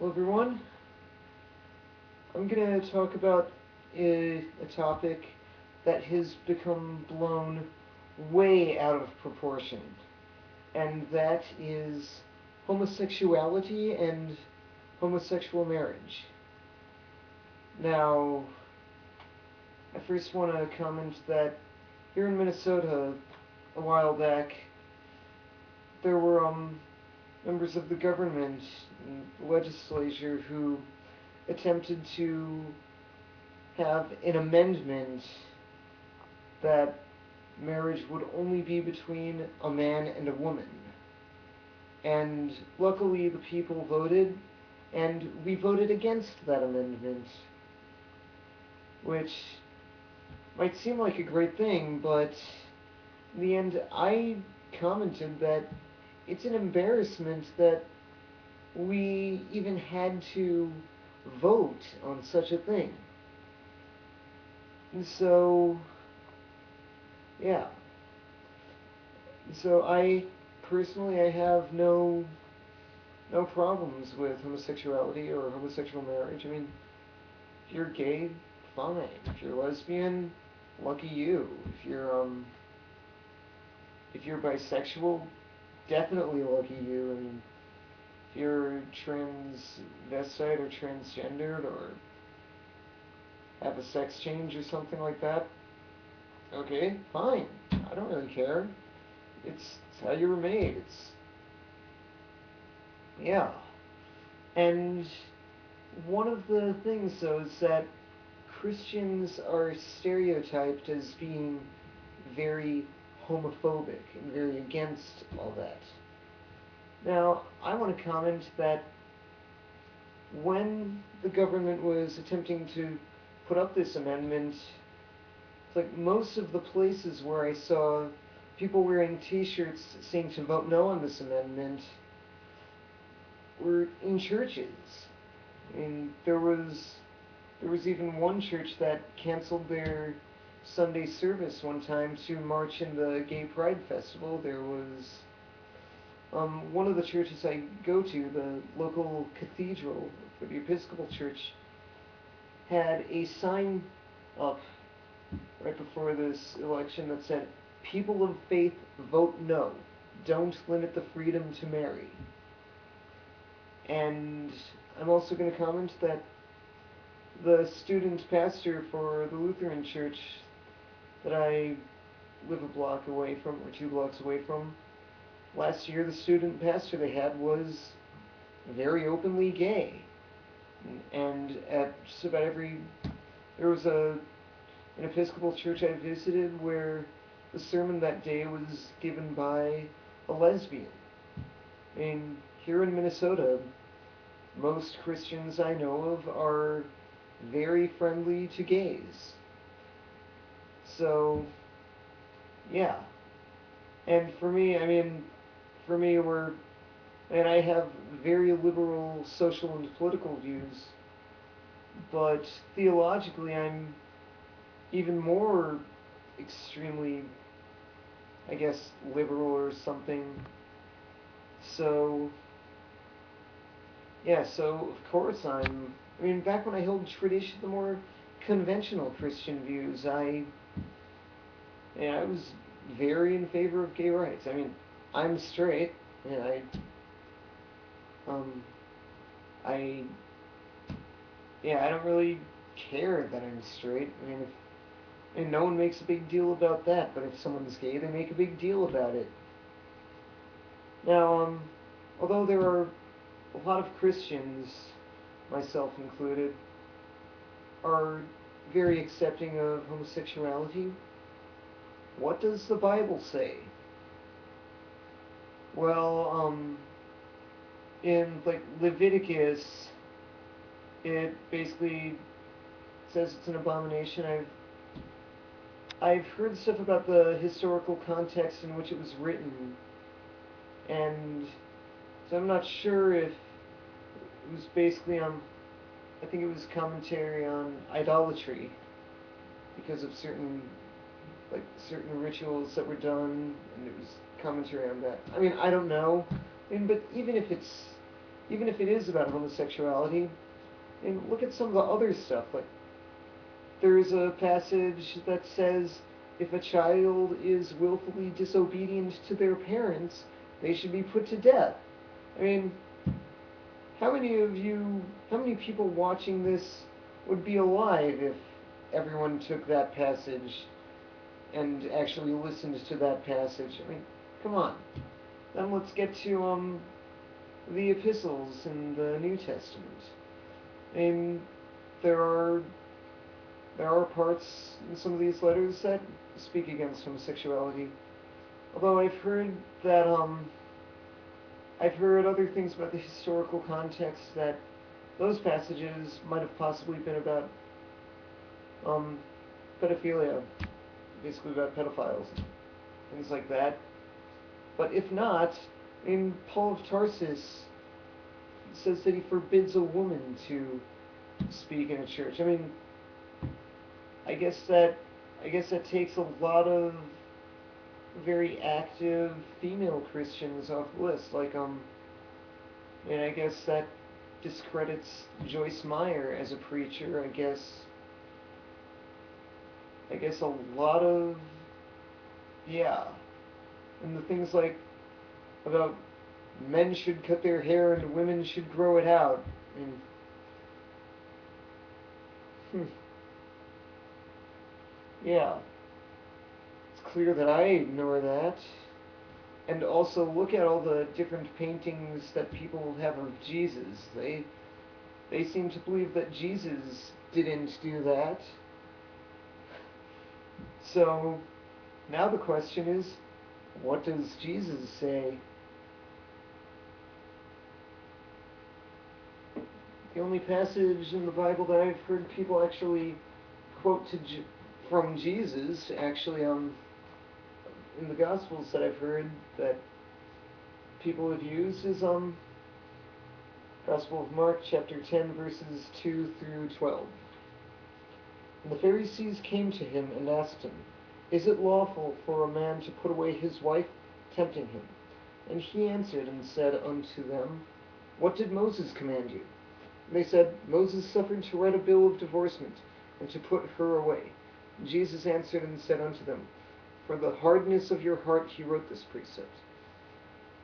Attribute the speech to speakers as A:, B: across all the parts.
A: Hello everyone. I'm going to talk about a topic that has become blown way out of proportion, and that is homosexuality and homosexual marriage. Now, I first want to comment that here in Minnesota, a while back, there were members of the government and the legislature who attempted to have an amendment that marriage would only be between a man and a woman. And luckily, the people voted, and we voted against that amendment, which might seem like a great thing, but in the end, I commented that it's an embarrassment that we even had to vote on such a thing. And so, yeah. So I have no problems with homosexuality or homosexual marriage. I mean, if you're gay, fine. If you're lesbian, lucky you. If you're bisexual, definitely lucky you. I mean, if you're transvestite or transgendered or have a sex change or something like that, okay, fine. I don't really care. It's how you were made. Yeah. And one of the things, though, is that Christians are stereotyped as being very homophobic and very against all that. Now, I want to comment that when the government was attempting to put up this amendment, it's like most of the places where I saw people wearing t-shirts saying to vote no on this amendment were in churches. I mean, there was even one church that canceled their Sunday service one time to march in the Gay Pride Festival. There was one of the churches I go to, the local cathedral for the Episcopal Church, had a sign up right before this election that said, "People of faith, vote no. Don't limit the freedom to marry." And I'm also going to comment that the student pastor for the Lutheran church that I live a block away from, or 2 blocks away from, last year the student pastor they had was very openly gay. And at just about there was an Episcopal church I visited where the sermon that day was given by a lesbian. I mean, here in Minnesota, most Christians I know of are very friendly to gays. So, yeah. And for me, and I have very liberal social and political views, but theologically, I'm even more extremely, I guess, liberal or something. So, yeah, so of course back when I held the more conventional Christian views, I was very in favor of gay rights. I mean, I'm straight, and um, I, yeah, I don't really care that I'm straight. I mean, and no one makes a big deal about that, but if someone's gay, they make a big deal about it. Now, although there are a lot of Christians, myself included, are very accepting of homosexuality, what does the Bible say? Well, in like Leviticus, it basically says it's an abomination. I've heard stuff about the historical context in which it was written, and so I'm not sure if it was basically I think it was commentary on idolatry because of certain rituals that were done, and it was commentary on that. I mean, I don't know. I mean, but even if it is about homosexuality, and look at some of the other stuff. Like, there's a passage that says if a child is willfully disobedient to their parents, they should be put to death. I mean, how many people watching this would be alive if everyone took that passage and actually listened to that passage? I mean, come on. Then let's get to the epistles in the New Testament. I mean, there are there are parts in some of these letters that speak against homosexuality. Although that I've heard other things about the historical context that those passages might have possibly been about um, pedophilia, basically about pedophiles, things like that. But if not, I mean, Paul of Tarsus says that he forbids a woman to speak in a church. I mean, I guess that I guess that takes a lot of very active female Christians off the list. And I guess that discredits Joyce Meyer as a preacher. I guess a lot of yeah, and the things like about men should cut their hair and women should grow it out. I mean, yeah, it's clear that I ignore that. And also look at all the different paintings that people have of Jesus. They seem to believe that Jesus didn't do that. So now the question is, what does Jesus say? The only passage in the Bible that I've heard people actually quote from Jesus, actually, in the Gospels that I've heard that people have used is Gospel of Mark, chapter 10, verses 2 through 12. And the Pharisees came to him and asked him, "Is it lawful for a man to put away his wife?" tempting him. And he answered and said unto them, "What did Moses command you?" And they said, "Moses suffered to write a bill of divorcement, and to put her away." And Jesus answered and said unto them, "For the hardness of your heart he wrote this precept.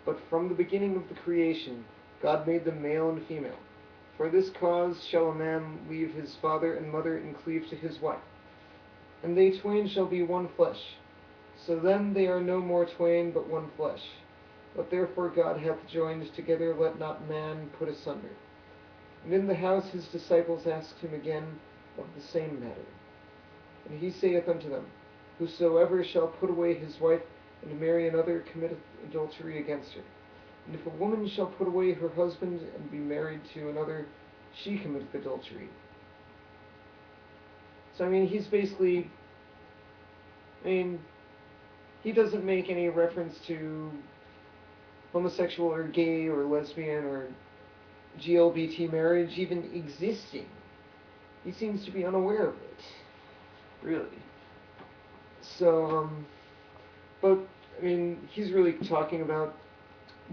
A: But from the beginning of the creation God made them male and female. For this cause shall a man leave his father and mother and cleave to his wife, and they twain shall be one flesh. So then they are no more twain, but one flesh. What therefore God hath joined together, let not man put asunder." And in the house his disciples asked him again of the same matter. And he saith unto them, "Whosoever shall put away his wife and marry another committeth adultery against her. And if a woman shall put away her husband and be married to another, she committeth adultery." So, I mean, he doesn't make any reference to homosexual or gay or lesbian or GLBT marriage even existing. He seems to be unaware of it, really. So, but, I mean, he's really talking about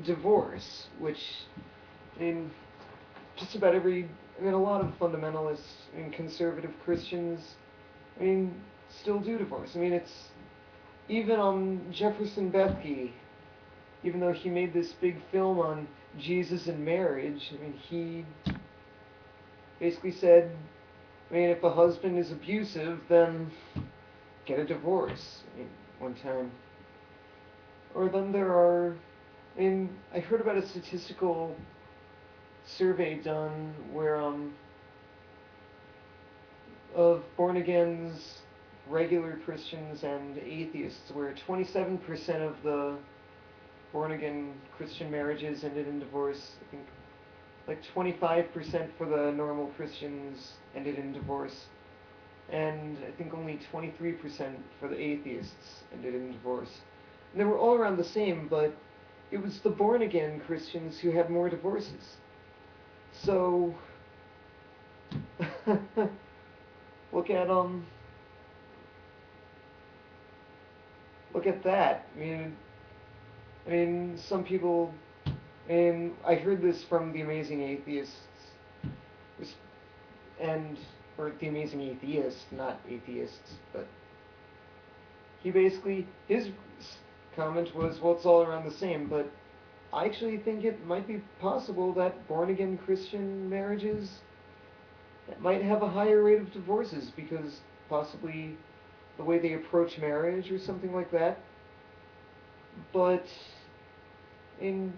A: divorce, which, I mean, just about a lot of fundamentalists and conservative Christians, I mean, still do divorce. I mean, it's, even Jefferson Bethke, even though he made this big film on Jesus and marriage, I mean, he basically said, I mean, if a husband is abusive, then get a divorce, I mean, one time. Or then there are, I mean, I heard about a statistical survey done where, of born-agains, regular Christians, and atheists, where 27% of the born-again Christian marriages ended in divorce. I think like 25% for the normal Christians ended in divorce, and I think only 23% for the atheists ended in divorce. And they were all around the same, but it was the born-again Christians who had more divorces. So, look at look at that. I mean, some people And I heard this from the Amazing Atheists, and or the Amazing Atheist, not atheists, but he basically his comment was, well, it's all around the same, but I actually think it might be possible that born again Christian marriages might have a higher rate of divorces because possibly the way they approach marriage or something like that. But in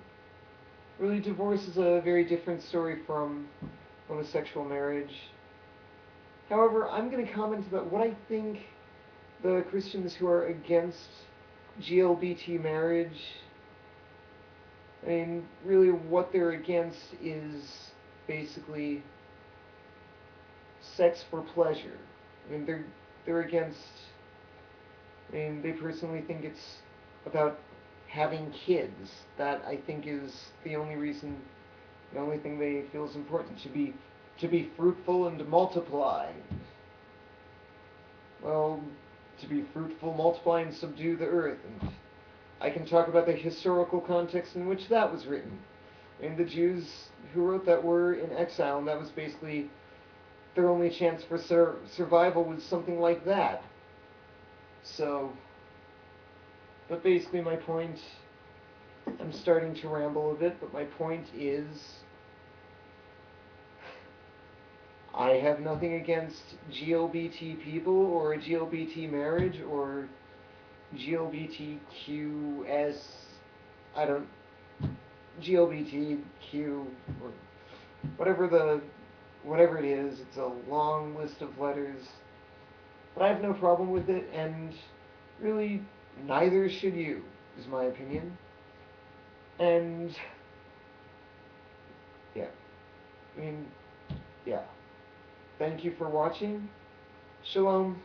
A: really, divorce is a very different story from homosexual marriage. However, I'm going to comment about what I think the Christians who are against GLBT marriage, I mean, really what they're against is basically sex for pleasure. I mean, they're against. I mean, they personally think it's about having kids. That I think is the only reason, the only thing they feel is important to be fruitful and to multiply. Well, to be fruitful, multiply, and subdue the earth. And I can talk about the historical context in which that was written. And the Jews who wrote that were in exile, and that was basically their only chance for survival was something like that. So, but basically my point, I'm starting to ramble a bit, but my point is, I have nothing against GLBT people or a GLBT marriage or GLBTQS, I don't, GLBTQ, or whatever it is, it's a long list of letters. But I have no problem with it, and really, neither should you, is my opinion. And, yeah, I mean, yeah. Thank you for watching. Shalom.